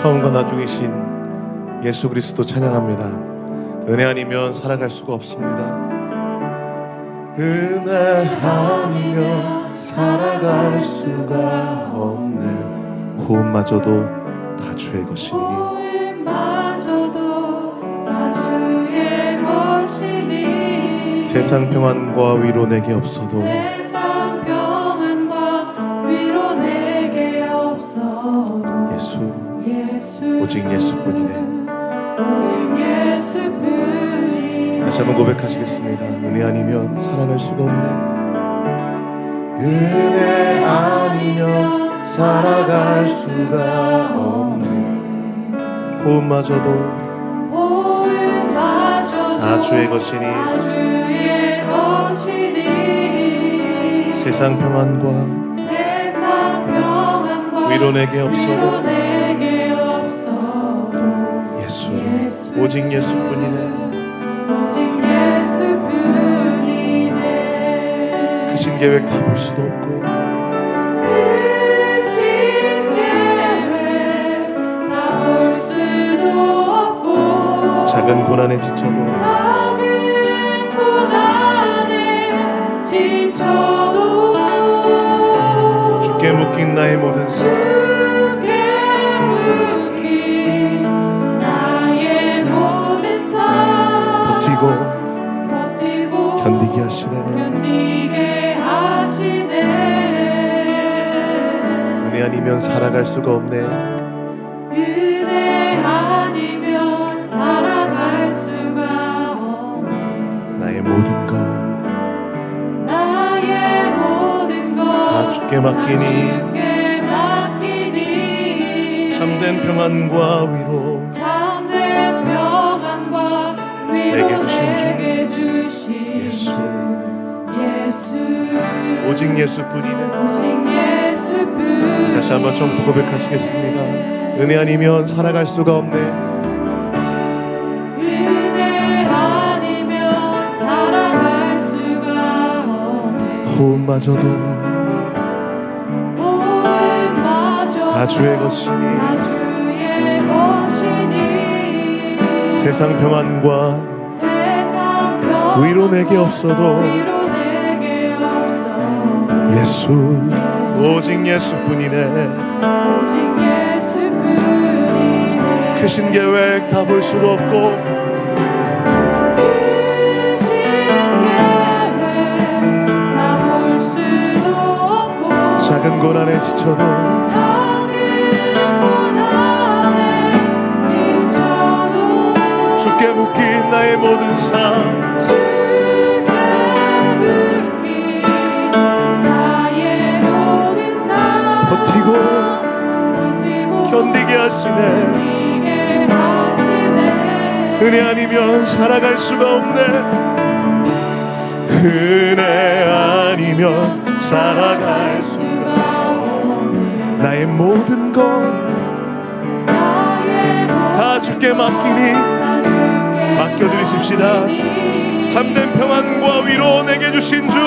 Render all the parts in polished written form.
처음과 나중이신 예수 그리스도 찬양합니다. 은혜 아니면 살아갈 수가 없습니다. 은혜 아니면 살아갈 수가 없네. 호흡마저도 다 주의 것이니, 호흡마저도 다 주의 것이니, 세상 평안과 위로 내게 없어도, 세상 평안과 위로 내게 없어도 예수 예수 오직 예수뿐이네. 오직 예수뿐이네. 다시 한번 고백하시겠습니다. 은혜 아니면 살아갈 수가 없네. 은혜 아니면 살아갈 수가 없네. 호흡마저도 호흡마저도 다 주의 것이니, 다 주의 것이니, 세상 평안과 세상 평안과 위로 내게 위로 없어도, 내게 없어도 예수 오직 예수뿐이네. 오직 예수뿐이네. 크신 계획 다 볼 수도 없고, 크신 계획 다 볼 수도 없고, 작은 고난에 지쳐도, 작은 고난에 지쳐도 주께 묶인 나의 모든 삶 주께 묶인 나의 모든 삶 버티고 버티고 견디게 하시네. 견디게 하시네. 은혜 아니면 살아갈 수가 없네. 은혜 아니면 살아갈 수가 없네. 나의 모든 것 나의 모든 것 다 주께 맡기니, 주께 맡기니, 참된 평안과 위로 참된 평안과 위로 내게 주신 주 내게 주신 예수. 주 예수 오직 예수뿐이네. 오직 예수뿐. 다시 한번 처음부터 고백하시겠습니다. 은혜 아니면 살아갈 수가 없네. 은혜 아니면 살아갈 수가 없네. 호흡마저도 호흡마저 다 주의 것이니, 다 주의 것이니, 세상 평안과 세상 평안과 위로 내게 없어도, 위로 내게 없어도 예수 오직 예수뿐이네. 오직 예수뿐이네. 크신 계획 다 볼 수도 없고, 크신 계획 다 볼 수도 없고, 작은 고난에 지쳐도, 작은 고난에 지쳐도 주께 묶인 나의 모든 삶 주께 묶인 나의 모든 삶 버티고 버티고 견디게 하시네. 견디게 하시네. 은혜 아니면 살아갈 수가 없네. 은혜 아니면 살아갈 수, 나의 모든 것 다 주께 맡기니, 맡겨드리십시다. 참된 평안과 위로 내게 주신 주,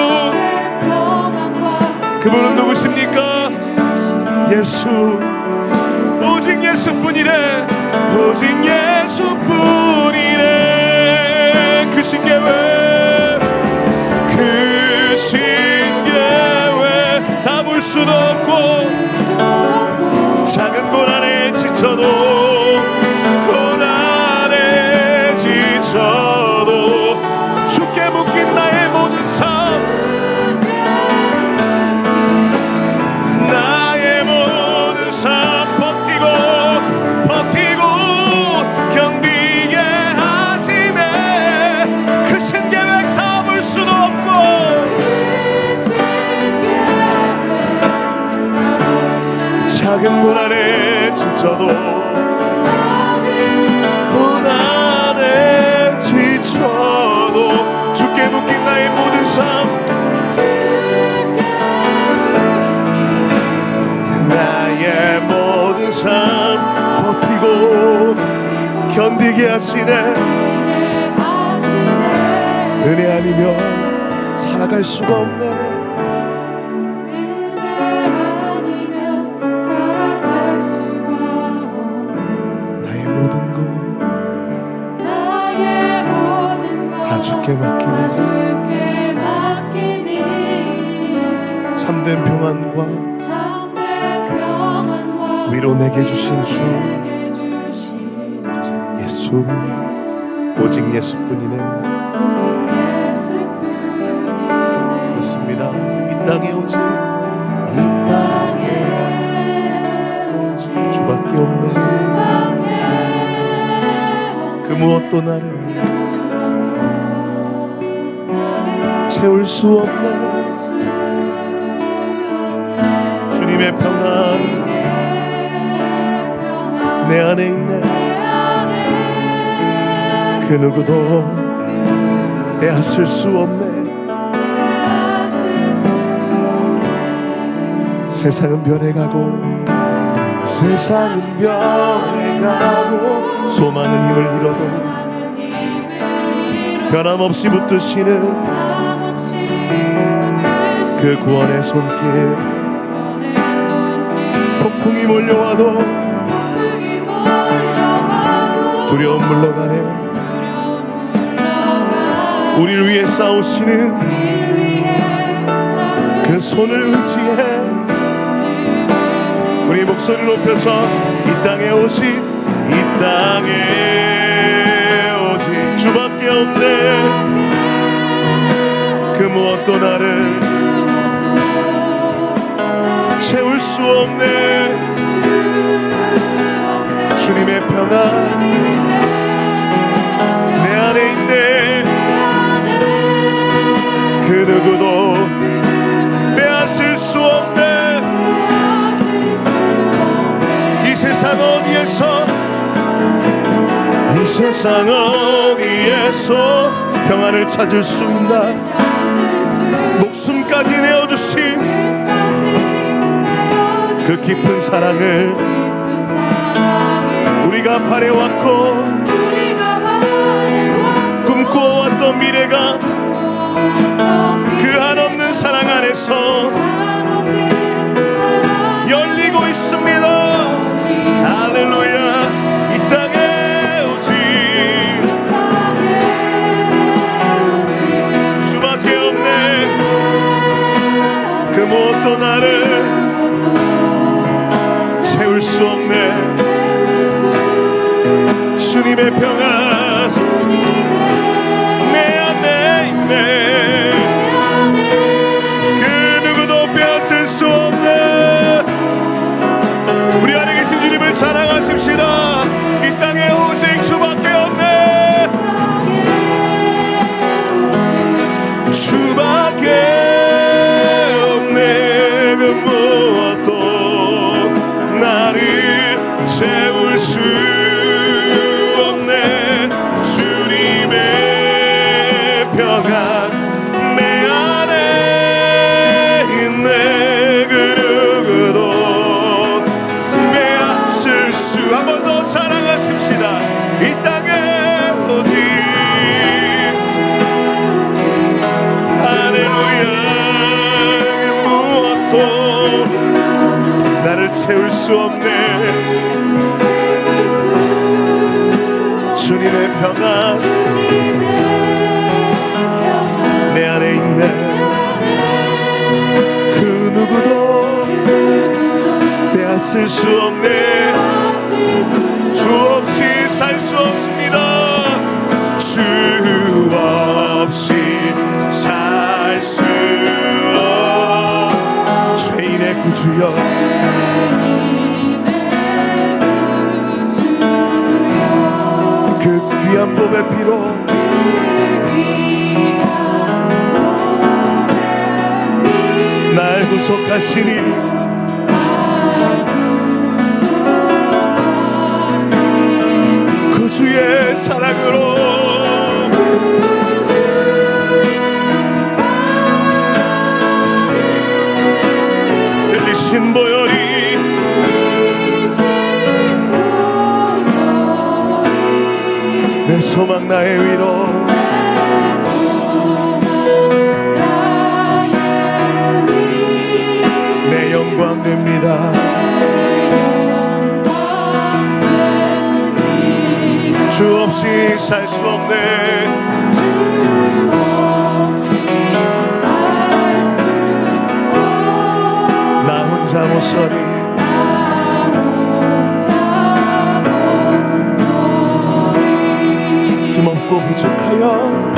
그분은 누구십니까? 예수 오직 예수뿐이래. 오직 예수뿐이래. 크신 계획 크신 계획 다 볼 수도 없고, 작은 고난에 지쳐도, 고난에 지쳐도 주께 묶인 나의 모든 삶, 나의 모든 삶 버티고 견디게 하시네. 크신 계획 다 볼 수도 없고, 작은 고난에 지쳐도, 고난에 지쳐도 주께 묶인 나의 모든 삶, 나의 모든 삶 버티고 견디게 하시네. 은혜 아니면 살아갈 수가 없네. 은혜 아니면 살아갈 수가 없네. 참된 평안과 위로 내게 주신 주 예수, 오직 예수뿐이네. 그렇습니다. 이 땅에 오직 주밖에 없네. 그 무엇도 나를 채울 수 없네. 주님의 평안 내 안에 있네. 그 누구도 빼앗을 수 없네. 세상은 변해가고 세상은 변해가고 소망은 힘을 잃어도 변함없이 붙드시는 그 구원의 손길. 폭풍이 몰려와도 두려움 물러가네. 우리를 위해 싸우시는 그 손을 의지해 우리 목소리 높여서 이 땅에 오직 주밖에 없네. 그 무엇도 나를 채울 수 없네. 주님의 평안 내 안에 있네. 그 누구도 빼앗을 수 없네. 이 세상 어디에서 평안을 찾을 수 있나. 목숨까지 내어주신 그 깊은 사랑을 우리가 바래왔고 꿈꾸어왔던 미래가 그 한없는 사랑 안에서 열리고 있습니다. 할렐루야. 이 땅에 오직 주밖에 없네. 그 무엇도 나를 채울 수 없네. 주님의 평안 내 안에 있네. 그 누구도 빼앗을 수 없네. 우리 안에 계신 주님을 자랑하십시다. 이 땅에 오직 주밖에 없네. 주밖에 없네. 그 무엇도 나를 채울 수 없네. 주님의 평안 내 안에 있네. 그 누구도 빼앗을 수. 한 번 더 자랑하십시다. 이 땅에 어디 할렐루야. 그 무엇도 나를 채울 수 없네. 주님의 평안 내 안에 있네. 그 누구도 빼앗을 수 없네. 주 없이 살 수 없습니다. 주 없이 살 수 없. 죄인의 구주여 그 귀한 법의 피로 날 구속하시니 그 주의 사랑으로 흘리신 보혈이 내 소망 나의 위로 내 영광 됩니다. 주 없이 살 수 없네. 혼자 못 서리 힘없고 부족하여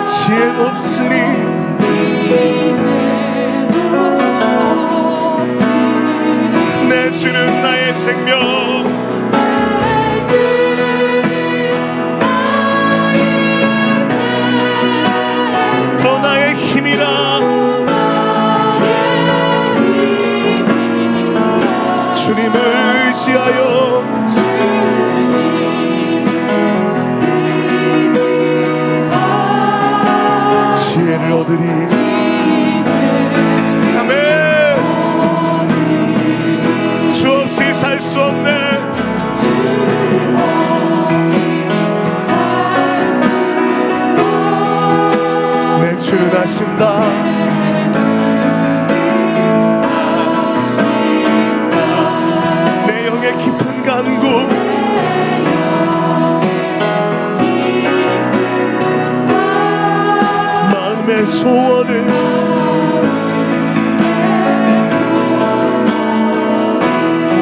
지혜도 없으니 내 주는 나의 생명 너 나의 힘이라 주님을 의지하여 지혜를 얻으리 아멘 주 없이 살 수 없네 내 주는 아신다 내 영의 깊은 간구 마음의 소원을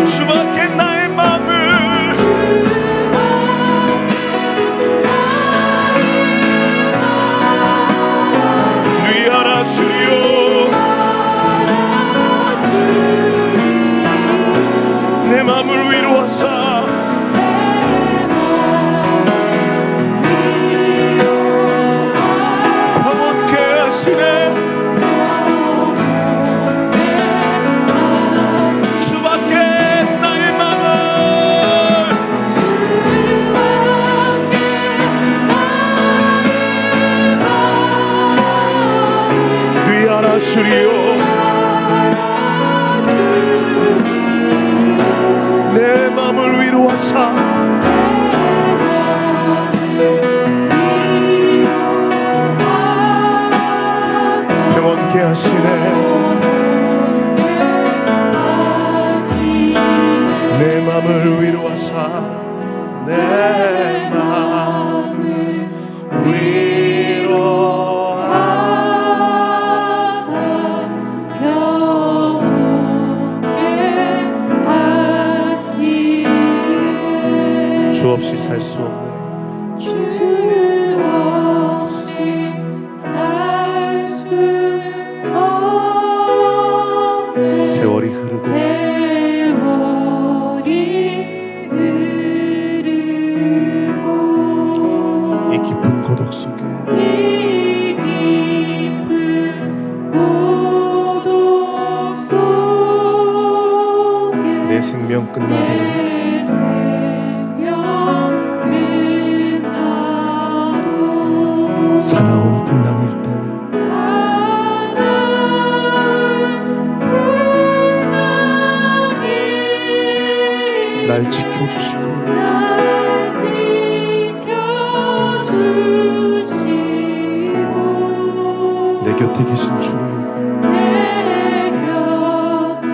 주밖에 나의 마음을 위하라 주리오 내 마음을 위로하사 평온케 하시네 주밖에 나의 마음을 위하라 주리오 내 마음을 위로하사 평온케 하시네 내 마음을 위로하사 내 마음을 위로하사 주 없이 살 수 없네 주 없이 살 수 없네 세월이 흐르고 이 깊은 고독 속에 이 깊은 고독 속에 내 생명 끝나도 내 생명 끝나도 사나운 풍랑일 때 날 지켜주시고 날 지켜주시고 내 곁에 계신 주님 내 곁에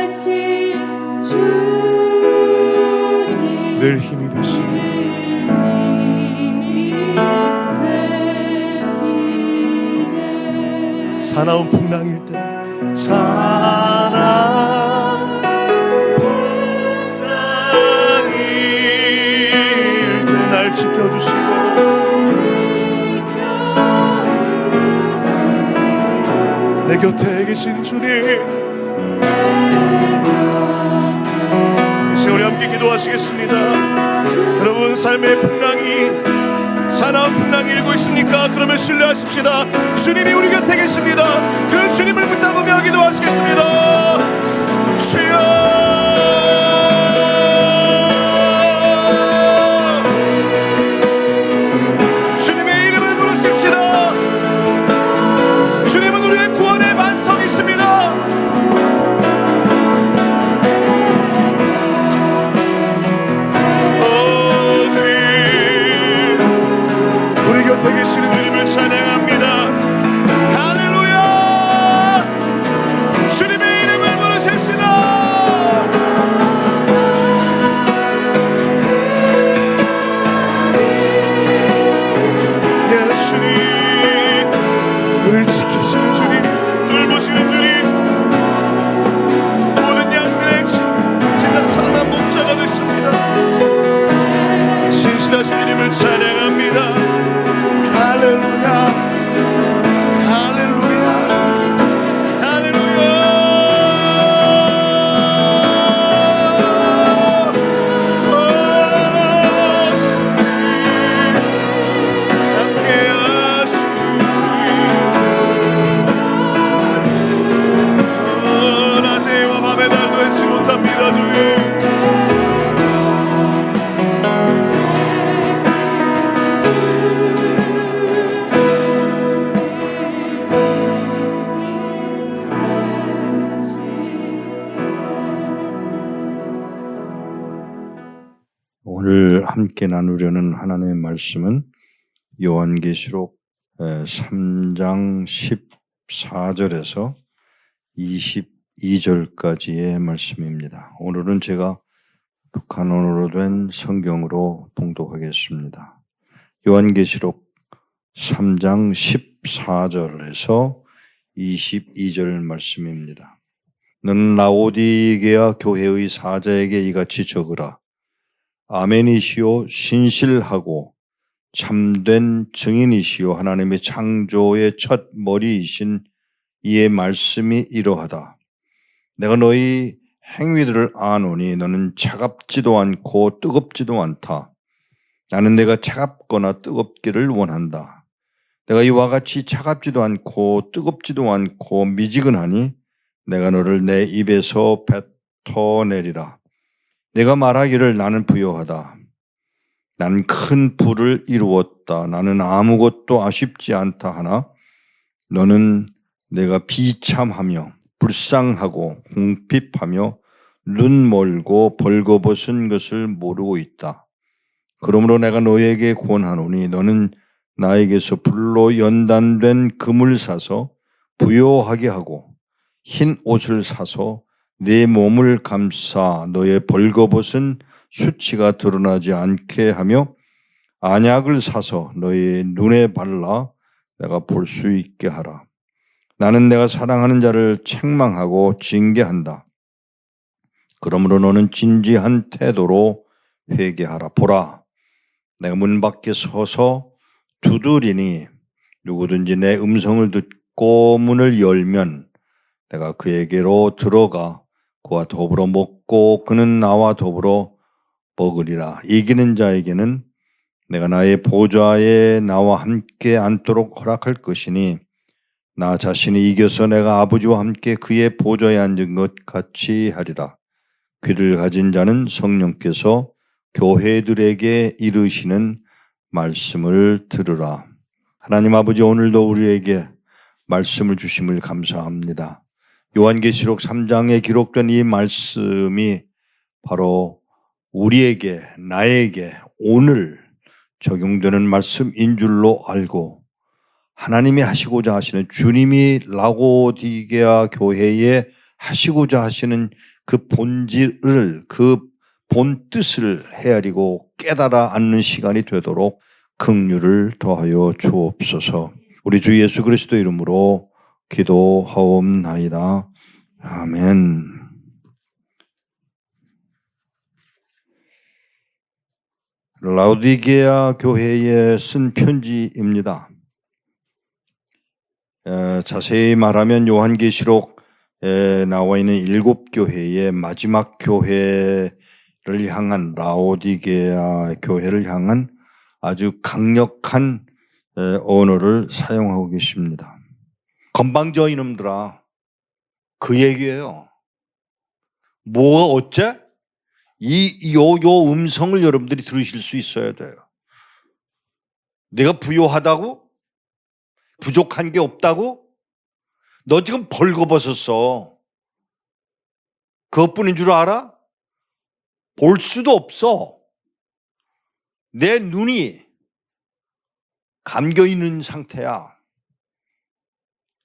계신 주님 늘 힘이 되시고 힘이 되시네 사나운 풍랑일 때 사나운 풍랑일 때 날 지켜주시고 내 곁에 계신 주님 이제 우리 함께 기도하시겠습니다. 여러분 삶의 풍랑이 사나운 풍랑이 일고 있습니까? 그러면 신뢰하십시다. 주님이 우리 곁에 계십니다. 그 주님을 붙잡으며 기도하시겠습니다. 주여 주님의 이름을 부르십시다. 주님은 우리의 구원의 반석이십니다. 우리 곁에 계시는 주님을 찬양합니다. 할렐루야. 주님의 이름을 부르십시다. 예, 주님, 우리를 지키시는 주님, 돌보시는 주님, 모든 양들의 진정찬란한 목자가 되십니다. 신실하신 주님을 찬양합니다. 할렐루야. 오늘 함께 나누려는 하나님의 말씀은 요한계시록 3장 14절에서 22절까지의 말씀입니다. 오늘은 제가 북한어로 된 성경으로 봉독하겠습니다. 요한계시록 3장 14절에서 22절 말씀입니다. 너는 라오디게아 교회의 사자에게 이같이 적으라. 아멘이시오 신실하고 참된 증인이시오 하나님의 창조의 첫 머리이신 이의 말씀이 이러하다. 내가 너희 행위들을 아노니 너는 차갑지도 않고 뜨겁지도 않다. 나는 내가 차갑거나 뜨겁기를 원한다. 내가 이와 같이 차갑지도 않고 뜨겁지도 않고 미지근하니 내가 너를 내 입에서 뱉어내리라. 내가 말하기를 나는 부요하다. 나는 큰 부를 이루었다. 나는 아무것도 아쉽지 않다 하나 너는 내가 비참하며 불쌍하고 궁핍하며 눈 멀고 벌거벗은 것을 모르고 있다. 그러므로 내가 너에게 권하노니 너는 나에게서 불로 연단된 금을 사서 부요하게 하고 흰 옷을 사서 네 몸을 감싸 너의 벌거벗은 수치가 드러나지 않게 하며 안약을 사서 너의 눈에 발라 내가 볼 수 있게 하라. 나는 내가 사랑하는 자를 책망하고 징계한다. 그러므로 너는 진지한 태도로 회개하라. 보라, 내가 문 밖에 서서 두드리니 누구든지 내 음성을 듣고 문을 열면 내가 그에게로 들어가 그와 더불어 먹고 그는 나와 더불어 먹으리라. 이기는 자에게는 내가 나의 보좌에 나와 함께 앉도록 허락할 것이니 나 자신이 이겨서 내가 아버지와 함께 그의 보좌에 앉은 것 같이 하리라. 귀를 가진 자는 성령께서 교회들에게 이르시는 말씀을 들으라. 하나님 아버지, 오늘도 우리에게 말씀을 주심을 감사합니다. 요한계시록 3장에 기록된 이 말씀이 바로 우리에게, 나에게 오늘 적용되는 말씀인 줄로 알고 하나님이 하시고자 하시는, 주님이 라오디게아 교회에 하시고자 하시는 그 본질을, 그 본뜻을 헤아리고 깨달아 앉는 시간이 되도록 긍휼을 더하여 주옵소서. 우리 주 예수 그리스도 이름으로 기도하옵나이다. 아멘. 라오디게아 교회에 쓴 편지입니다. 자세히 말하면 요한계시록에 나와 있는 7교회의 마지막 교회를 향한, 라오디게아 교회를 향한 아주 강력한 언어를 사용하고 계십니다. 건방져 이놈들아, 그 얘기예요. 뭐가 어째? 요 음성을 여러분들이 들으실 수 있어야 돼요. 내가 부요하다고? 부족한 게 없다고? 너 지금 벌거벗었어. 그것뿐인 줄 알아? 볼 수도 없어. 내 눈이 감겨 있는 상태야.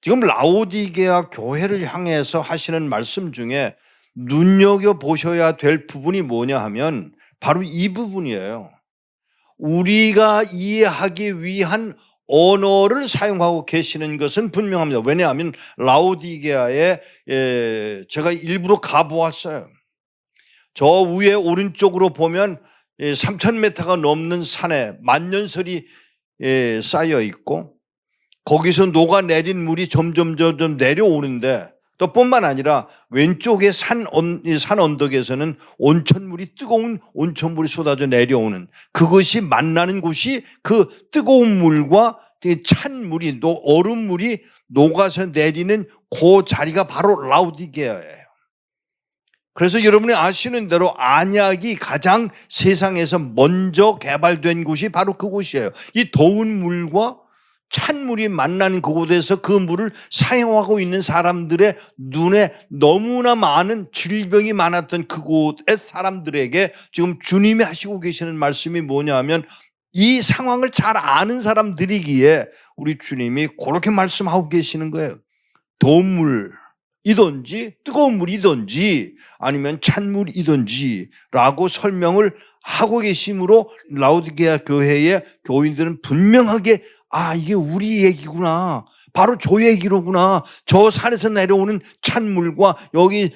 지금 라오디게아 교회를 향해서 하시는 말씀 중에 눈여겨보셔야 될 부분이 뭐냐 하면 바로 이 부분이에요. 우리가 이해하기 위한 언어를 사용하고 계시는 것은 분명합니다. 왜냐하면 라오디게아에 제가 일부러 가보았어요. 저 위에 오른쪽으로 보면 3,000m가 넘는 산에 만년설이 쌓여 있고 거기서 녹아내린 물이 점점 내려오는데 또 뿐만 아니라 왼쪽에 산 언덕에서는 온천물이 뜨거운 온천물이 쏟아져 내려오는 그것이 만나는 곳이 그 뜨거운 물과 찬 물이 얼음물이 녹아서 내리는 그 자리가 바로 라오디게아예요. 그래서 여러분이 아시는 대로 안약이 가장 세상에서 먼저 개발된 곳이 바로 그곳이에요. 이 더운 물과 찬물이 만나는 그곳에서 그 물을 사용하고 있는 사람들의 눈에 너무나 많은 질병이 많았던 그곳의 사람들에게 지금 주님이 하시고 계시는 말씀이 뭐냐면 이 상황을 잘 아는 사람들이기에 우리 주님이 그렇게 말씀하고 계시는 거예요. 더운 물이든지 뜨거운 물이든지 아니면 찬물이든지 라고 설명을 하고 계심으로 라오디게아 교회의 교인들은 분명하게 이게 우리 얘기구나. 바로 저 얘기로구나. 저 산에서 내려오는 찬물과 여기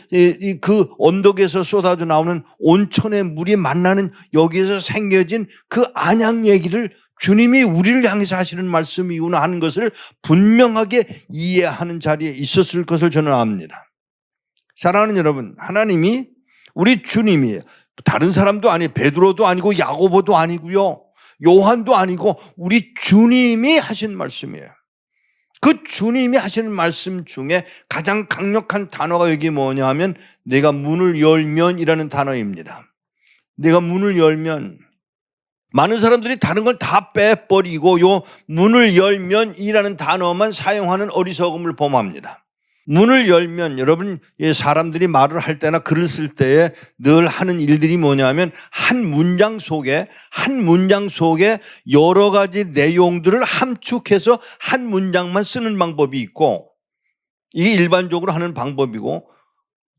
그 언덕에서 쏟아져 나오는 온천의 물이 만나는 여기에서 생겨진 그 안약 얘기를 주님이 우리를 향해서 하시는 말씀이구나 하는 것을 분명하게 이해하는 자리에 있었을 것을 저는 압니다. 사랑하는 여러분, 하나님이 우리 주님이 다른 사람도 아니에요. 베드로도 아니고 야고보도 아니고요. 요한도 아니고 우리 주님이 하신 말씀이에요. 그 주님이 하시는 말씀 중에 가장 강력한 단어가 여기 뭐냐 하면 내가 문을 열면이라는 단어입니다. 내가 문을 열면 많은 사람들이 다른 걸 다 빼버리고 요 문을 열면이라는 단어만 사용하는 어리석음을 범합니다. 문을 열면 여러분 사람들이 말을 할 때나 글을 쓸 때에 늘 하는 일들이 뭐냐면 한 문장 속에 여러 가지 내용들을 함축해서 한 문장만 쓰는 방법이 있고 이게 일반적으로 하는 방법이고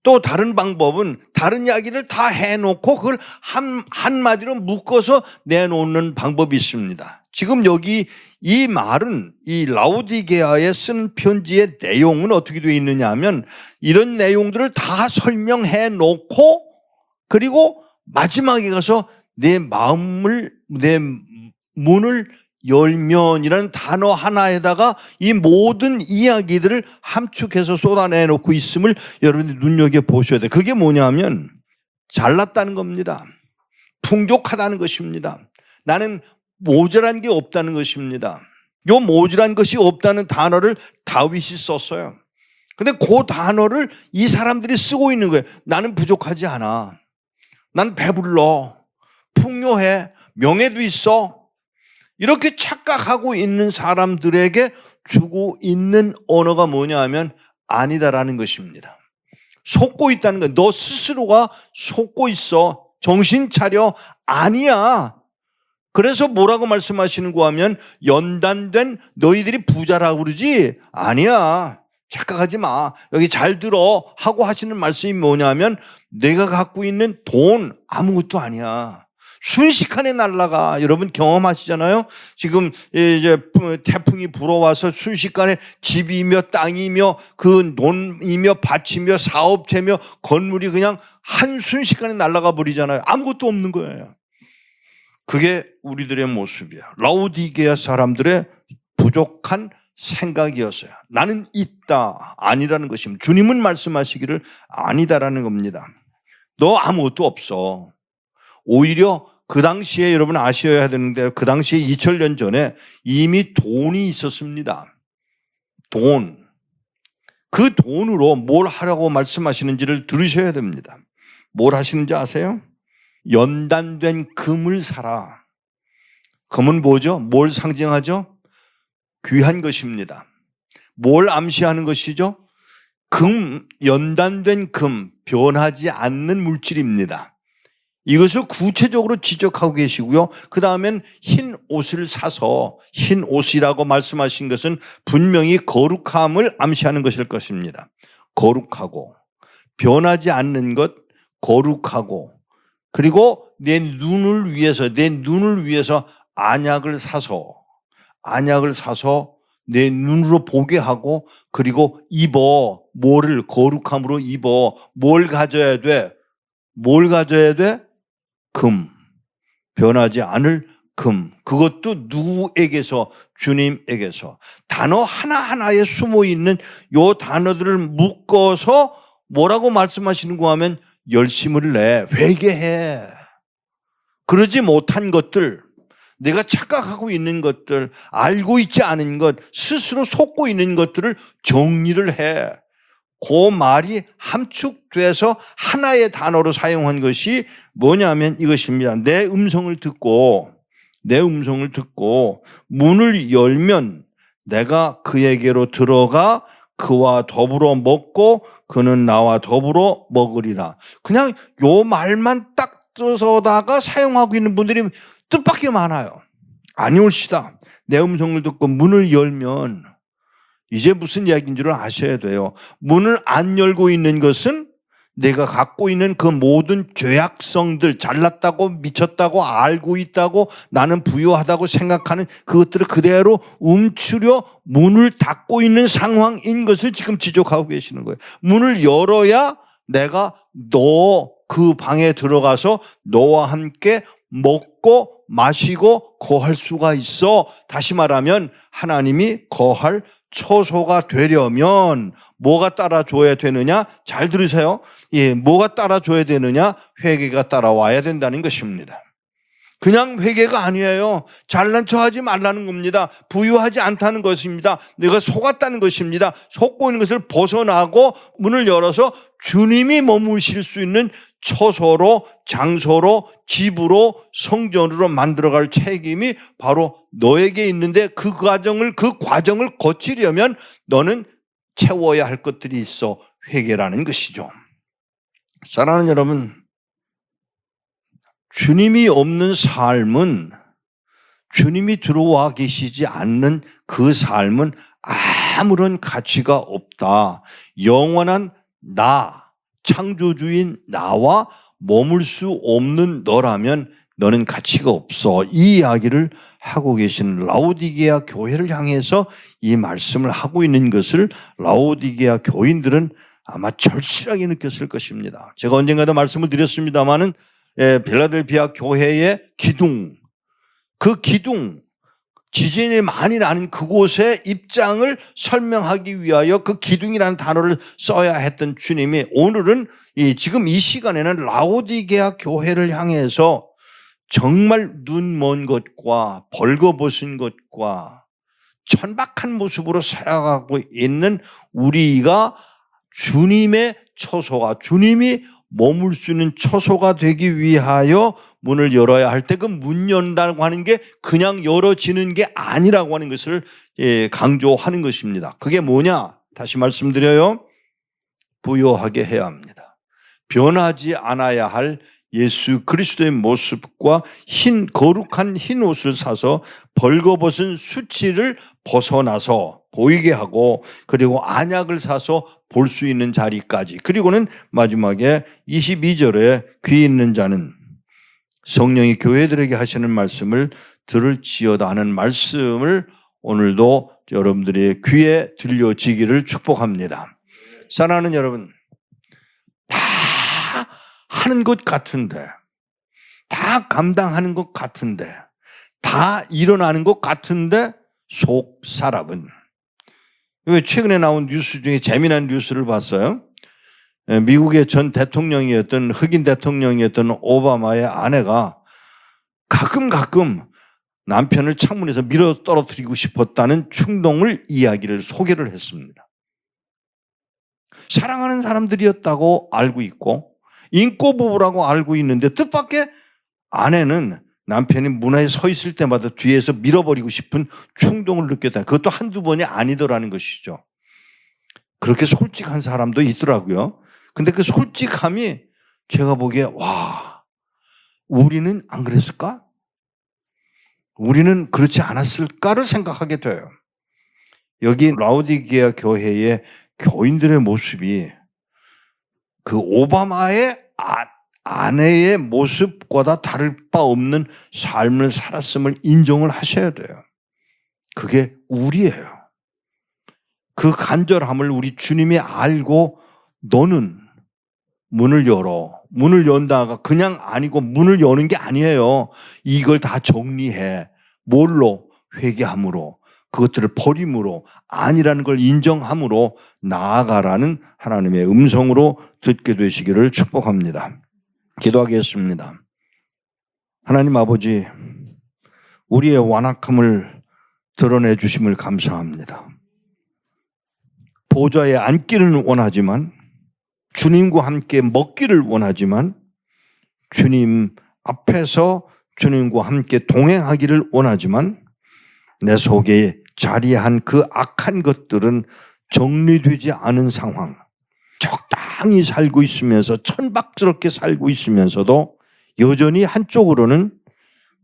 또 다른 방법은 다른 이야기를 다 해놓고 그걸 한마디로 묶어서 내놓는 방법이 있습니다. 지금 여기 이 말은 이 라오디게아에 쓴 편지의 내용은 어떻게 되어 있느냐 하면 이런 내용들을 다 설명해 놓고 그리고 마지막에 가서 내 문을 열면이라는 단어 하나에다가 이 모든 이야기들을 함축해서 쏟아내놓고 있음을 여러분들이 눈여겨보셔야 돼요. 그게 뭐냐면 잘났다는 겁니다. 풍족하다는 것입니다. 나는 모자란 게 없다는 것입니다. 요 모자란 것이 없다는 단어를 다윗이 썼어요. 근데 그 단어를 이 사람들이 쓰고 있는 거예요. 나는 부족하지 않아. 난 배불러. 풍요해. 명예도 있어. 이렇게 착각하고 있는 사람들에게 주고 있는 언어가 뭐냐 하면 아니다라는 것입니다. 속고 있다는 거예요. 너 스스로가 속고 있어. 정신 차려. 아니야. 그래서 뭐라고 말씀하시는 거 하면 연단된 너희들이 부자라고 그러지? 아니야. 착각하지 마. 여기 잘 들어 하고 하시는 말씀이 뭐냐면 내가 갖고 있는 돈 아무것도 아니야. 순식간에 날아가. 여러분 경험하시잖아요. 지금 이제 태풍이 불어와서 순식간에 집이며 땅이며 그 논이며 밭이며 사업체며 건물이 그냥 한 순식간에 날아가 버리잖아요. 아무것도 없는 거예요. 그게 우리들의 모습이야. 라오디게아 사람들의 부족한 생각이었어요. 나는 있다. 아니라는 것입니다. 주님은 말씀하시기를 아니다라는 겁니다. 너 아무것도 없어. 오히려 그 당시에 여러분 아셔야 되는데 그 당시에 2000년 전에 이미 돈이 있었습니다. 돈. 그 돈으로 뭘 하라고 말씀하시는지를 들으셔야 됩니다. 뭘 하시는지 아세요? 연단된 금을 사라. 금은 뭐죠? 뭘 상징하죠? 귀한 것입니다. 뭘 암시하는 것이죠? 금, 연단된 금, 변하지 않는 물질입니다. 이것을 구체적으로 지적하고 계시고요. 그 다음엔 흰 옷을 사서 흰 옷이라고 말씀하신 것은 분명히 거룩함을 암시하는 것일 것입니다. 거룩하고 변하지 않는 것, 거룩하고 그리고 내 눈을 위해서 안약을 사서 안약을 사서 내 눈으로 보게 하고 그리고 입어. 뭐를 거룩함으로 입어. 뭘 가져야 돼? 뭘 가져야 돼? 금. 변하지 않을 금. 그것도 누구에게서? 주님에게서. 단어 하나하나에 숨어있는 요 단어들을 묶어서 뭐라고 말씀하시는가 하면 열심을 내. 회개해. 그러지 못한 것들, 내가 착각하고 있는 것들, 알고 있지 않은 것, 스스로 속고 있는 것들을 정리를 해. 그 말이 함축돼서 하나의 단어로 사용한 것이 뭐냐면 이것입니다. 내 음성을 듣고 문을 열면 내가 그에게로 들어가 그와 더불어 먹고 그는 나와 더불어 먹으리라. 그냥 요 말만 딱 써서다가 사용하고 있는 분들이 뜻밖의 많아요. 아니올시다. 내 음성을 듣고 문을 열면 이제 무슨 이야기인 줄 아셔야 돼요. 문을 안 열고 있는 것은 내가 갖고 있는 그 모든 죄악성들, 잘났다고 미쳤다고 알고 있다고 나는 부유하다고 생각하는 그것들을 그대로 움츠려 문을 닫고 있는 상황인 것을 지금 지적하고 계시는 거예요. 문을 열어야 내가 너 그 방에 들어가서 너와 함께 먹고 마시고 거할 수가 있어. 다시 말하면 하나님이 거할 처소가 되려면 뭐가 따라줘야 되느냐? 잘 들으세요. 예, 뭐가 따라줘야 되느냐? 회개가 따라와야 된다는 것입니다. 그냥 회개가 아니에요. 잘난 척하지 말라는 겁니다. 부유하지 않다는 것입니다. 내가 속았다는 것입니다. 속고 있는 것을 벗어나고 문을 열어서 주님이 머무실 수 있는 처소로, 장소로, 집으로, 성전으로 만들어갈 책임이 바로 너에게 있는데 그 과정을 거치려면 너는 채워야 할 것들이 있어. 회개라는 것이죠. 사랑하는 여러분, 주님이 없는 삶은, 주님이 들어와 계시지 않는 그 삶은 아무런 가치가 없다. 영원한 나, 창조주인 나와 머물 수 없는 너라면 너는 가치가 없어. 이 이야기를 하고 계신 라오디게아 교회를 향해서 이 말씀을 하고 있는 것을 라오디게아 교인들은 아마 절실하게 느꼈을 것입니다. 제가 언젠가도 말씀을 드렸습니다마는 빌라델피아 교회의 기둥, 그 기둥, 지진이 많이 나는 그곳의 입장을 설명하기 위하여 그 기둥이라는 단어를 써야 했던 주님이 오늘은 지금 이 시간에는 라오디게아 교회를 향해서 정말 눈먼 것과 벌거벗은 것과 천박한 모습으로 살아가고 있는 우리가 주님의 처소가, 주님이 머물 수 있는 처소가 되기 위하여 문을 열어야 할 때 그 문 연다고 하는 게 그냥 열어지는 게 아니라고 하는 것을 강조하는 것입니다. 그게 뭐냐? 다시 말씀드려요. 부요하게 해야 합니다. 변하지 않아야 할 예수 그리스도의 모습과 거룩한 흰 옷을 사서 벌거벗은 수치를 벗어나서 보이게 하고 그리고 안약을 사서 볼 수 있는 자리까지. 그리고는 마지막에 22절에 귀 있는 자는 성령이 교회들에게 하시는 말씀을 들을지어다 하는 말씀을 오늘도 여러분들의 귀에 들려지기를 축복합니다. 사랑하는 여러분, 다 하는 것 같은데, 다 감당하는 것 같은데, 다 일어나는 것 같은데 속 사람은, 최근에 나온 뉴스 중에 재미난 뉴스를 봤어요. 미국의 전 대통령이었던 흑인 대통령이었던 오바마의 아내가 가끔 남편을 창문에서 밀어 떨어뜨리고 싶었다는 충동을 소개를 했습니다. 사랑하는 사람들이었다고 알고 있고 인고 부부라고 알고 있는데 뜻밖의 아내는 남편이 문화에 서 있을 때마다 뒤에서 밀어버리고 싶은 충동을 느꼈다. 그것도 한두 번이 아니더라는 것이죠. 그렇게 솔직한 사람도 있더라고요. 근데 그 솔직함이 제가 보기에 와, 우리는 안 그랬을까? 우리는 그렇지 않았을까를 생각하게 돼요. 여기 라오디게아 교회의 교인들의 모습이 그 오바마의 아내의 모습보다 다를 바 없는 삶을 살았음을 인정을 하셔야 돼요. 그게 우리예요. 그 간절함을 우리 주님이 알고 너는 문을 열어. 문을 연다가 그냥 아니고 문을 여는 게 아니에요. 이걸 다 정리해. 뭘로? 회개함으로. 그것들을 버림으로, 아니라는 걸 인정함으로 나아가라는 하나님의 음성으로 듣게 되시기를 축복합니다. 기도하겠습니다. 하나님 아버지, 우리의 완악함을 드러내 주심을 감사합니다. 보좌에 앉기를 원하지만, 주님과 함께 먹기를 원하지만, 주님 앞에서 주님과 함께 동행하기를 원하지만, 내 속에 자리한 그 악한 것들은 정리되지 않은 상황, 적당히 살고 있으면서 천박스럽게 살고 있으면서도 여전히 한쪽으로는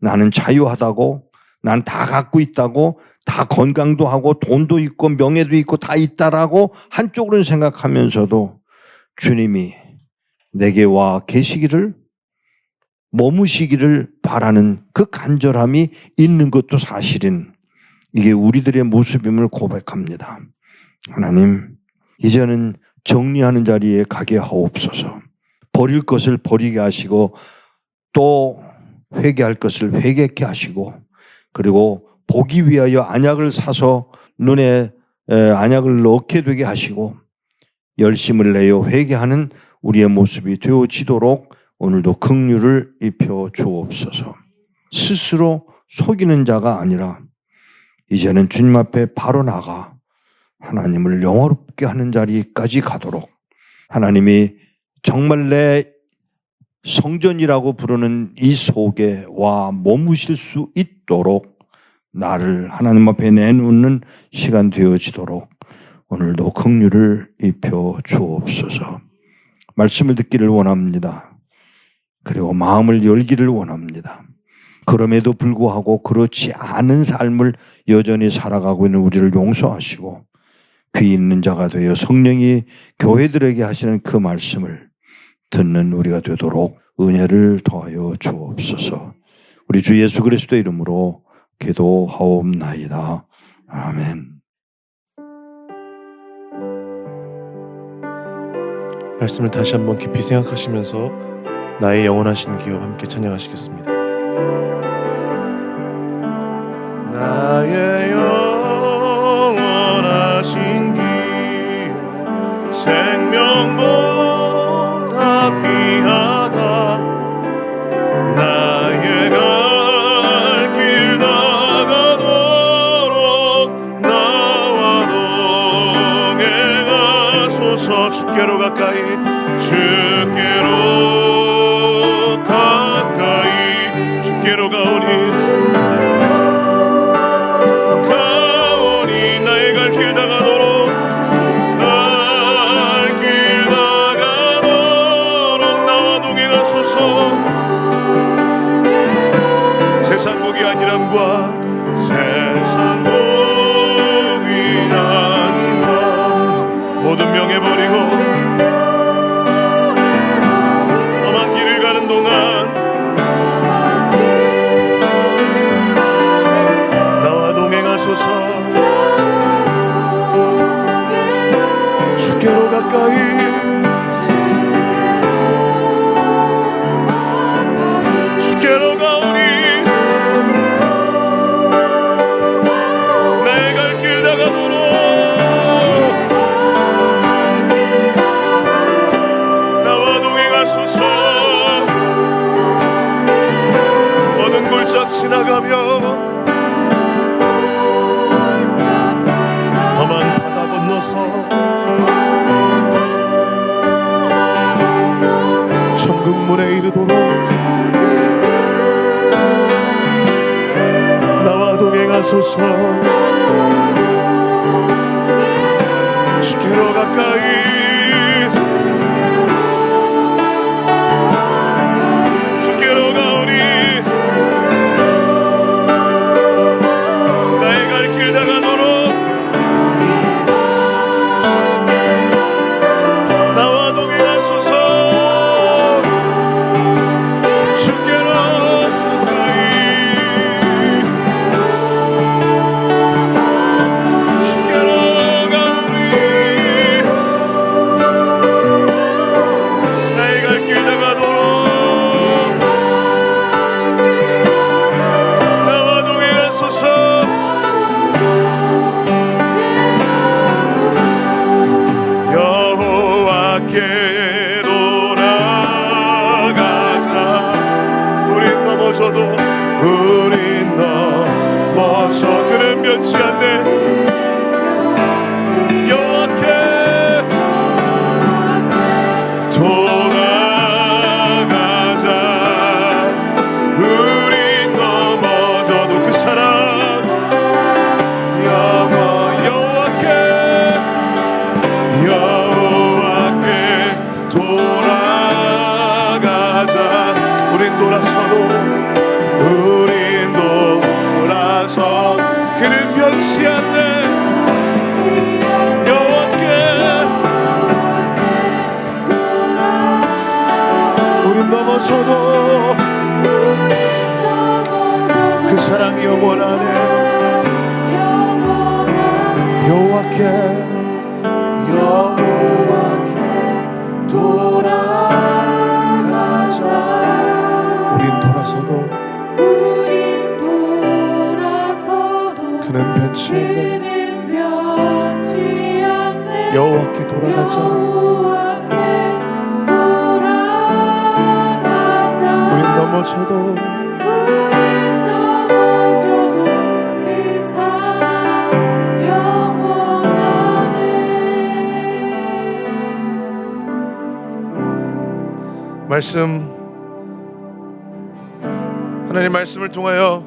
나는 자유하다고, 난 다 갖고 있다고, 다 건강도 하고 돈도 있고 명예도 있고 다 있다라고 한쪽으로는 생각하면서도 주님이 내게 와 계시기를, 머무시기를 바라는 그 간절함이 있는 것도 사실인, 이게 우리들의 모습임을 고백합니다. 하나님, 이제는 정리하는 자리에 가게 하옵소서. 버릴 것을 버리게 하시고 또 회개할 것을 회개케 하시고, 그리고 보기 위하여 안약을 사서 눈에 안약을 넣게 되게 하시고, 열심을 내어 회개하는 우리의 모습이 되어지도록 오늘도 긍휼을 입혀 주옵소서. 스스로 속이는 자가 아니라 이제는 주님 앞에 바로 나가 하나님을 영화롭게 하는 자리까지 가도록, 하나님이 정말 내 성전이라고 부르는 이 속에 와 머무실 수 있도록 나를 하나님 앞에 내놓는 시간 되어지도록 오늘도 긍휼을 입혀 주옵소서. 말씀을 듣기를 원합니다. 그리고 마음을 열기를 원합니다. 그럼에도 불구하고 그렇지 않은 삶을 여전히 살아가고 있는 우리를 용서하시고 귀 있는 자가 되어 성령이 교회들에게 하시는 그 말씀을 듣는 우리가 되도록 은혜를 더하여 주옵소서. 우리 주 예수 그리스도의 이름으로 기도하옵나이다. 아멘. 말씀을 다시 한번 깊이 생각하시면서 나의 영원하신 기업 함께 찬양하시겠습니다. 나의 영원하신 기업 생명보다 귀하다. 나의 갈 길 나가도록 나와 동행하소서. 주께로 가까이, 주께로 가까이, 주께로 가오니 나의 갈 길 나가도록, 갈 길 나가도록 나와 동행하소서. 세상 복이 아니람과 세상 복이 아니라 모든 명예 버리고 험한 길을 가는 동안 나와 동행하소서. 주께로 가까이, 주께로 가오니 나의 갈 길 나가도록 나와 동행하소서. 모든 골짜기 지나가며 험한 바다 건너서 천국문에 이르도록 나와 동행하소서. 주께로 가까이, 주께로 가오니 나의 갈 길 나가도록 나와 동행하소서. 주께로 가까이, 변치 않네. 여호와께 돌아가자. 우린 넘어져도 그 사랑 여호와께 돌아가자. 우린 돌아서도 그는 변치 않네. 여호와께 우린 넘어져도 그 사랑이 영원하네. 여호와께 돌아가자. 우린 돌아서도 그는 변치 않네. 여호와께 돌아가자. 우린 넘어져도 그 사랑 영원하네. 말씀, 하나님 말씀을 통하여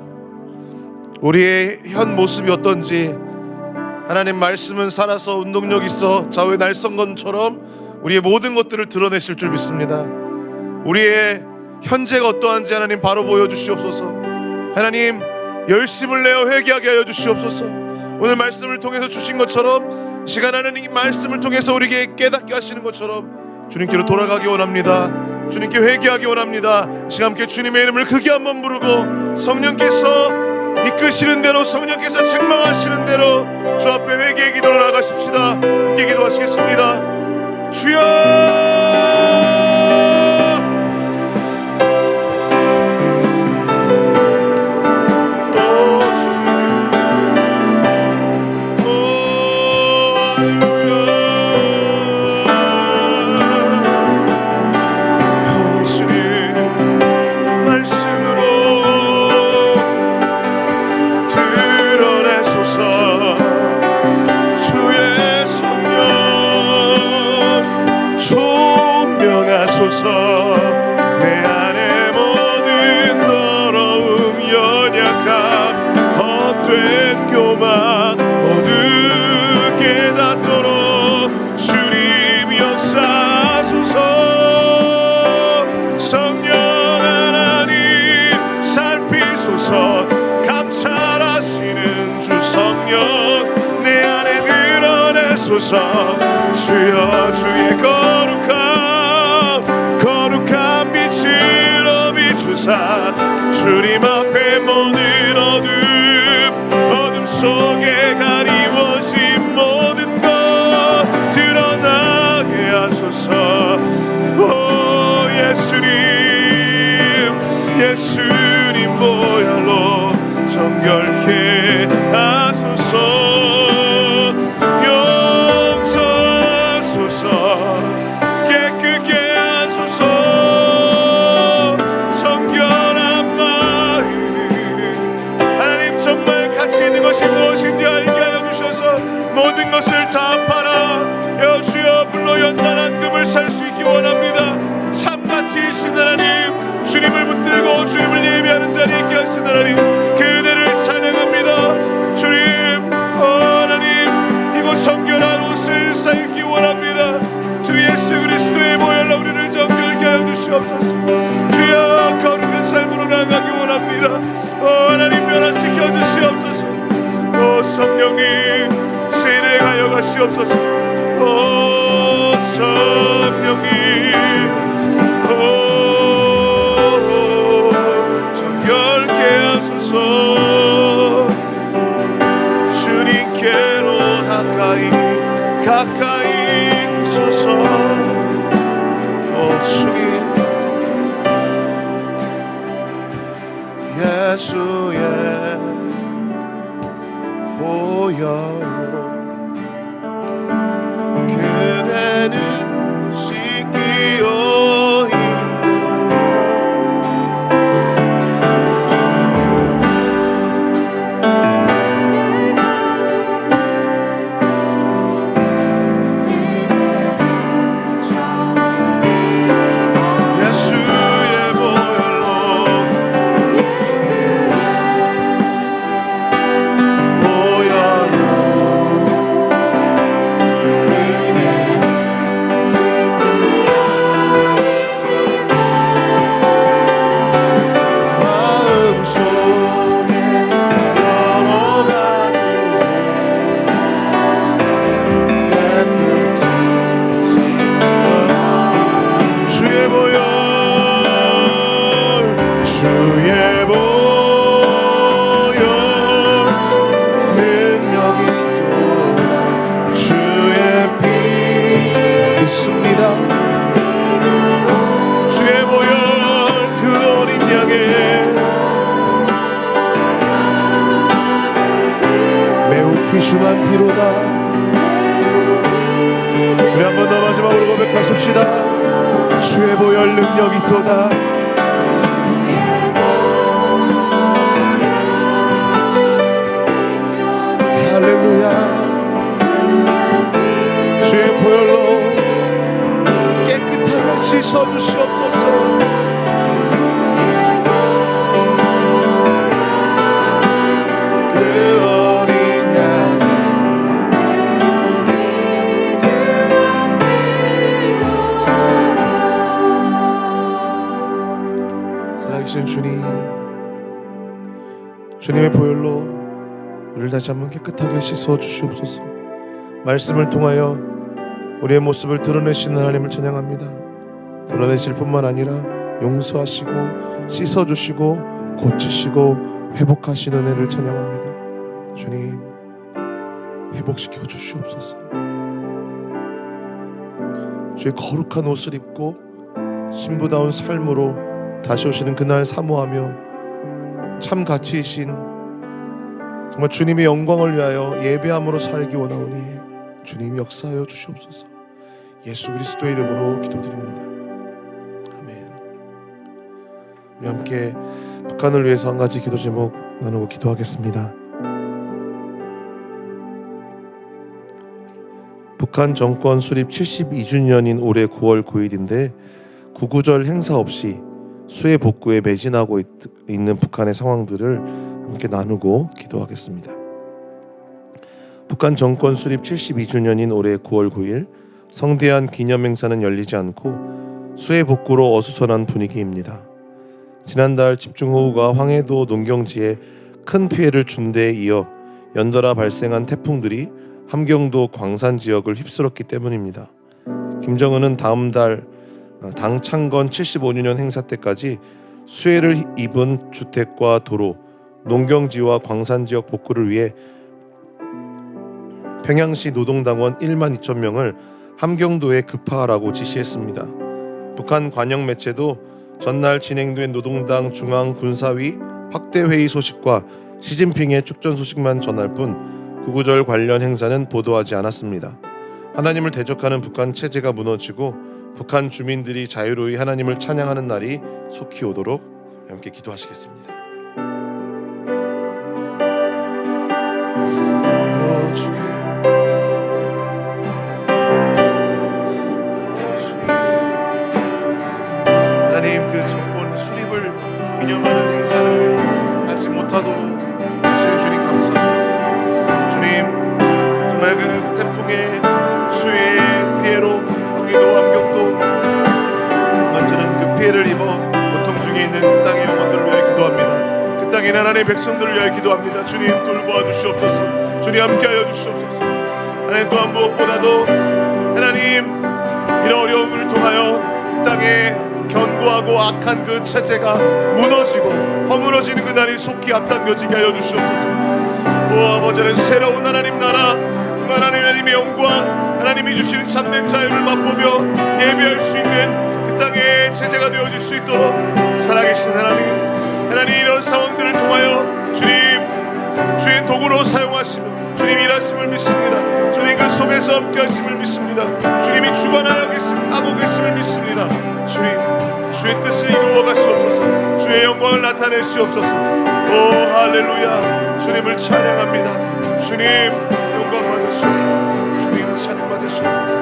우리의 현 모습이 어떤지, 하나님 말씀은 살아서 운동력 있어 좌우의 날성건처럼 우리의 모든 것들을 드러내실 줄 믿습니다. 우리의 현재가 어떠한지 하나님 바로 보여주시옵소서. 하나님 열심을 내어 회개하게 하여 주시옵소서. 오늘 말씀을 통해서 주신 것처럼 시간 하나님 말씀을 통해서 우리에게 깨닫게 하시는 것처럼 주님께로 돌아가기 원합니다. 주님께 회개하기 원합니다. 시간 함께 주님의 이름을 크게 한번 부르고 성령께서 이끄시는 대로, 성령께서 책망하시는 대로 주 앞에 회개의 기도로 나가십시다. 함께 기도하시겠습니다. 주여, 내 안에 모든 더러움, 연약함, 헛된 교만 모두 깨닫도록 주님 역사하소서. 성령 하나님 살피소서. 감찰하시는 주 성령 내 안에 드러내소서. 주여, 주의 거룩한 빛으로 비추사 주님 앞에 모든 어둠 속에 가리워진 모든 것 드러나게 하소서. 오 예수님 보혈로 정결케 하소서. 용서하소서. 것이 무엇인지 알게 하여 주셔서 모든 것을 다 팔아 주여 불로 연단한 금을 살 수 있기 원합니다. 삶같이 이신 하나님, 주님을 붙들고 주님을 예배하는 자리에 있게 하신 하나님, 그대를 찬양합니다. 주님, 하나님, 이곳 정결한 옷을 사입기 원합니다. 주 예수 그리스도의 보혈로 우리를 정결케 하여 주시옵소서. 주여, 거룩한 삶으로 나가기 원합니다. 하나님 변화시켜 주시옵소서. 성령님 세례하여 가시옵소서. 성령님 정결케 하소서. 주님께로 가까이 있소서. 주님 예수의 보혈로 그대는 씻기어 있는 귀중한 피로다. 우리 한 번 더 마지막으로 고백하십시다. 주의 보혈 능력이 또다. 할렐루야. 주의 보혈로 깨끗하게 씻어주시옵소서. 그 어린 양 살아계신 주님, 주님의 보혈로 우리를 다시 한번 깨끗하게 씻어 주시옵소서. 말씀을 통하여 우리의 모습을 드러내시는 하나님을 찬양합니다. 드러내실 뿐만 아니라 용서하시고 씻어주시고 고치시고 회복하시는 은혜를 찬양합니다. 주님, 회복시켜 주시옵소서. 주의 거룩한 옷을 입고 신부다운 삶으로 다시 오시는 그날 사모하며 참 가치이신 정말 주님의 영광을 위하여 예배함으로 살기 원하오니 주님 역사하여 주시옵소서. 예수 그리스도의 이름으로 기도드립니다. 아멘. 우리 함께 북한을 위해서 한 가지 기도 제목 나누고 기도하겠습니다. 북한 정권 수립 72주년인 올해 9월 9일인데 구구절 행사 없이 수해 복구에 매진하고 있는 북한의 상황들을 함께 나누고 기도하겠습니다. 북한 정권 수립 72주년인 올해 9월 9일 성대한 기념행사는 열리지 않고 수해 복구로 어수선한 분위기입니다. 지난달 집중호우가 황해도 농경지에 큰 피해를 준 데에 이어 연달아 발생한 태풍들이 함경도 광산 지역을 휩쓸었기 때문입니다. 김정은은 다음 달 당 창건 75주년 행사 때까지 수해를 입은 주택과 도로, 농경지와 광산 지역 복구를 위해 평양시 노동당원 1만 2천 명을 함경도에 급파하라고 지시했습니다. 북한 관영 매체도 전날 진행된 노동당 중앙군사위 확대회의 소식과 시진핑의 축전 소식만 전할 뿐 구구절 관련 행사는 보도하지 않았습니다. 하나님을 대적하는 북한 체제가 무너지고 북한 주민들이 자유로이 하나님을 찬양하는 날이 속히 오도록 함께 기도하시겠습니다. 하나님, 그 정권 수립을 기념하는 행사를 하지 못하도록 하시는 주님 감사합니다. 주님, 정말 그 태풍의 수해의 피해로 황해도 함경도 완전한 그 피해를 입어 고통 중에 있는 그 땅의 영혼들을 위하여 기도합니다. 그 땅에 있는 하나님의 백성들을 위하여 기도합니다. 주님, 돌보아 주시옵소서. 주님, 함께하여 주시옵소서. 하나님, 또한 무엇보다도 하나님, 이런 어려움을 통하여 그 땅에 견고하고 악한 그 체제가 무너지고 허물어지는 그날이 속히 앞당겨지게 하여 주시옵소서. 오 아버지는 새로운 하나님 나라, 하나님의 영광, 하나님이 주시는 참된 자유를 맛보며 예배할 수 있는 그 땅의 체제가 되어질 수 있도록 살아계신 하나님, 하나님 이런 상황들을 통하여 주님 주의 도구로 사용하시며 주님 일하심을 믿습니다. 주님 그 속에서 함께 하심을 믿습니다. 주님이 주관하고 계심을 믿습니다. 주님, 주의 뜻을 이루어 가시옵소서. 주의 영광을 나타내시옵소서. 오 할렐루야. 주님을 찬양합니다. 주님 영광 받으시옵소서. 주님 찬양 받으시옵소서.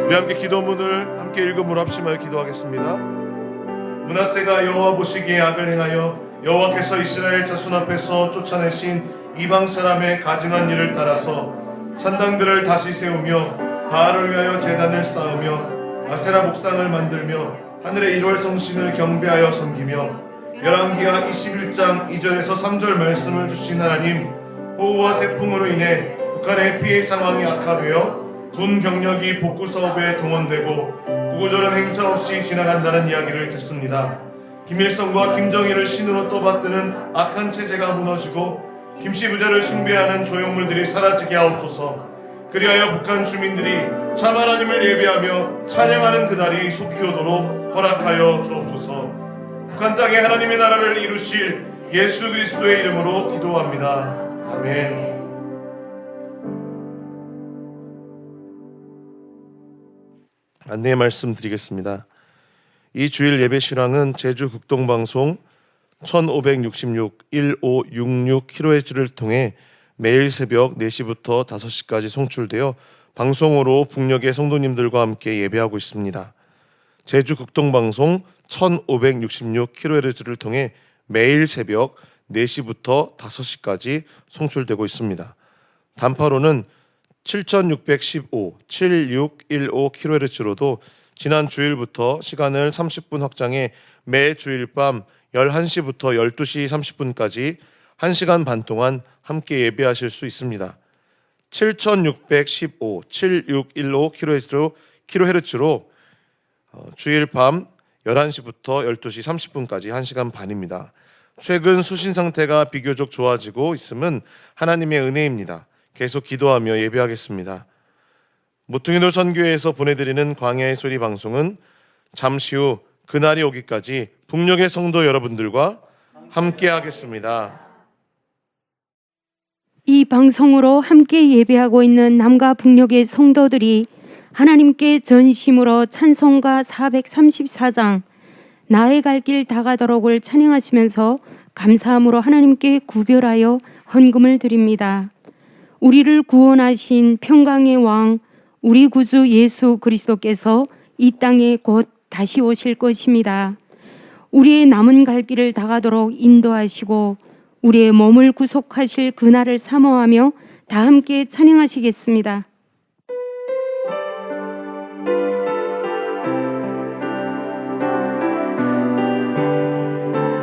우리 함께 기도문을 함께 읽음으로 합심하여 기도하겠습니다. 므낫세가 여호와 보시기에 악을 행하여 여호와께서 이스라엘 자손 앞에서 쫓아내신 이방 사람의 가증한 일을 따라서 산당들을 다시 세우며 바알을 위하여 제단을 쌓으며 아세라 목상을 만들며 하늘의 1월 성신을 경배하여 섬기며 열왕기하 21장 2절에서 3절 말씀을 주신 하나님, 호우와 태풍으로 인해 북한의 피해 상황이 악화되어 군 경력이 복구 사업에 동원되고 구구절은 행사 없이 지나간다는 이야기를 듣습니다. 김일성과 김정일을 신으로 떠받드는 악한 체제가 무너지고 김씨 부자를 숭배하는 조형물들이 사라지게 하옵소서. 그리하여 북한 주민들이 참 하나님을 예배하며 찬양하는 그날이 속히 오도록 허락하여 주옵소서. 북한 땅에 하나님의 나라를 이루실 예수 그리스도의 이름으로 기도합니다. 아멘. 안내 말씀드리겠습니다. 이 주일 예배 실황은 제주 극동방송 1566 1566 kHz를 통해 매일 새벽 4시부터 5시까지 송출되어 방송으로 북녘의 성도님들과 함께 예배하고 있습니다. 제주 극동방송 1566 kHz를 통해 매일 새벽 4시부터 5시까지 송출되고 있습니다. 단파로는 7615, 7615 kHz로도 지난 주일부터 시간을 30분 확장해 매 주일 밤 11시부터 12시 30분까지 1시간 반 동안 함께 예배하실 수 있습니다. 7615, 7615 kHz로 주일 밤 11시부터 12시 30분까지 1시간 반입니다. 최근 수신 상태가 비교적 좋아지고 있음은 하나님의 은혜입니다. 계속 기도하며 예배하겠습니다. 모퉁이돌 선교회에서 보내드리는 광야의 소리 방송은 잠시 후 그날이 오기까지 북녘의 성도 여러분들과 함께 하겠습니다. 이 방송으로 함께 예배하고 있는 남과 북녘의 성도들이 하나님께 전심으로 찬송가 434장 나의 갈 길 다가도록을 찬양하시면서 감사함으로 하나님께 구별하여 헌금을 드립니다. 우리를 구원하신 평강의 왕 우리 구주 예수 그리스도께서 이 땅에 곧 다시 오실 것입니다. 우리의 남은 갈 길을 다가도록 인도하시고 우리의 몸을 구속하실 그날을 사모하며 다 함께 찬양하시겠습니다.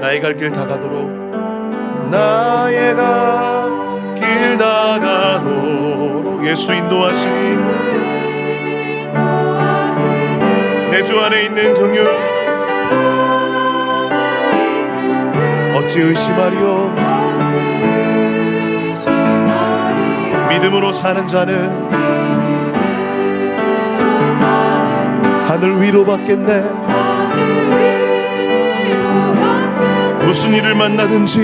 나의 갈 길 다가도록 나의 갈 길 다가도록 예수 인도하시니 내 주 안에 있는 긍휼 어찌 의심하리요 믿음으로 사는 자는 하늘 위로 받겠네. 무슨 일을 만나든지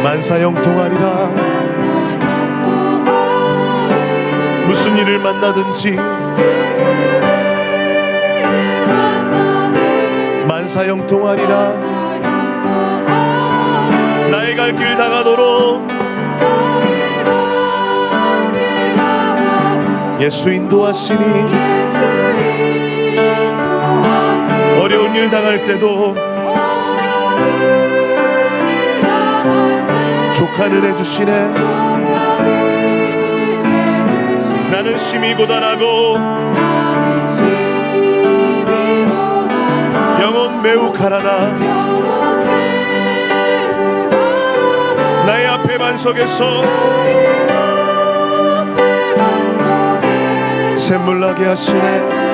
만사형통하리라. 무슨 일을 만나든지 만사형통하리라. 나의 갈 길 다가도록 예수 인도하시니 어려운 일 당할 때도 족한 은혜 주시네. 나는 심히 고단하고 영혼 매우 가라나 나의 앞에 반석에서 샘물 나게 하시네.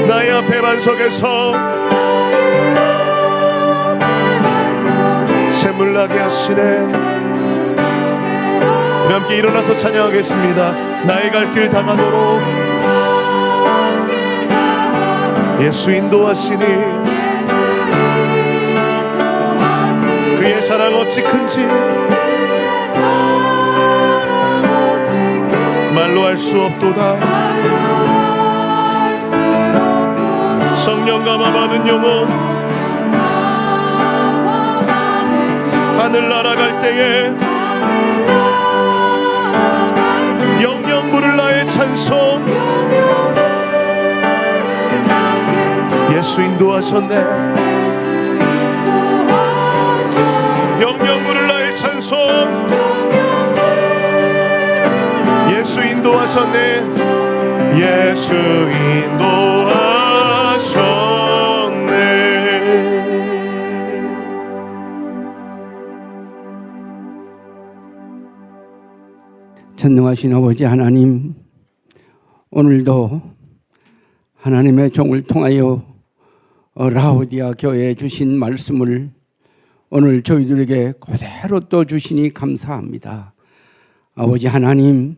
나의 앞에 반석에서 샘물 나게 하시네. 우리 함께 일어나서 찬양하겠습니다. 나의 갈 길 다가도록 예수 인도하시니 그의 사랑 어찌 큰지 말로 할 수 없도다. 성령 감화 받은 영혼 하늘 날아갈 때에 영영 부를 나의 찬송 예수 인도하셨네. 영영 부를 나의 찬송 예수 인도하셨네. 예수 인도하셨네. 전능하신 아버지 하나님, 오늘도 하나님의 종을 통하여 라오디아 교회에 주신 말씀을 오늘 저희들에게 그대로 또 주시니 감사합니다. 아버지 하나님,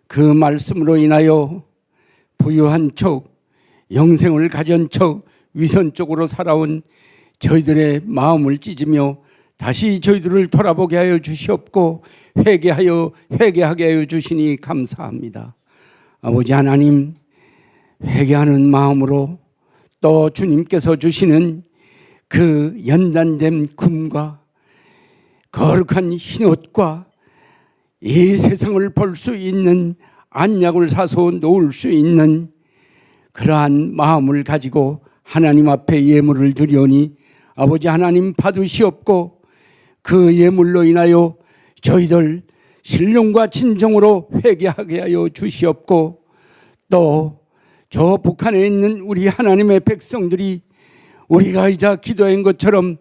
그 말씀으로 인하여 부유한 척, 영생을 가진 척, 위선적으로 살아온 저희들의 마음을 찢으며 다시 저희들을 돌아보게 하여 주시옵고 회개하게 하여 주시니 감사합니다. 아버지 하나님, 회개하는 마음으로 또 주님께서 주시는 그 연단된 금과 거룩한 흰옷과 이 세상을 볼 수 있는 안약을 사서 놓을 수 있는 그러한 마음을 가지고 하나님 앞에 예물을 드리오니 아버지 하나님 받으시옵고 그 예물로 인하여 저희들 신령과 진정으로 회개하게 하여 주시옵고 또 저 북한에 있는 우리 하나님의 백성들이 우리가 이제 기도한 것처럼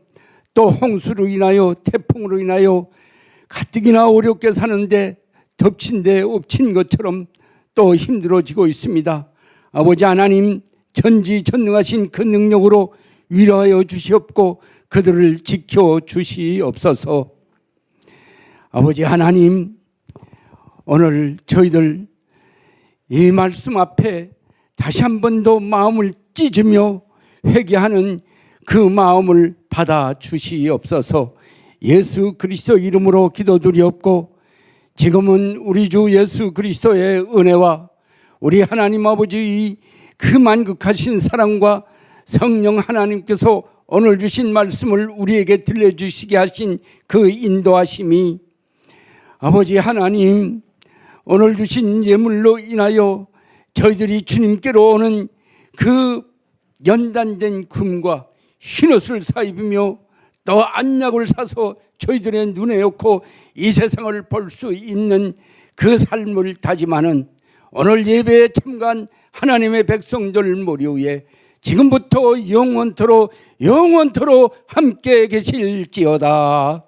또 홍수로 인하여 태풍으로 인하여 가뜩이나 어렵게 사는데 덮친 데 엎친 것처럼 또 힘들어지고 있습니다. 아버지 하나님 전지전능하신 그 능력으로 위로하여 주시옵고 그들을 지켜 주시옵소서. 아버지 하나님, 오늘 저희들 이 말씀 앞에 다시 한 번 더 마음을 찢으며 회개하는 그 마음을 받아 주시옵소서. 예수 그리스도 이름으로 기도드리옵고 지금은 우리 주 예수 그리스도의 은혜와 우리 하나님 아버지의 그 만극하신 사랑과 성령 하나님께서 오늘 주신 말씀을 우리에게 들려주시게 하신 그 인도하심이 아버지 하나님, 오늘 주신 예물로 인하여 저희들이 주님께로 오는 그 연단된 금과 흰옷을 사입으며 또 안약을 사서 저희들의 눈에 넣고 이 세상을 볼 수 있는 그 삶을 다짐하는 오늘 예배에 참가한 하나님의 백성들 머리 위에 지금부터 영원토록 함께 계실지어다.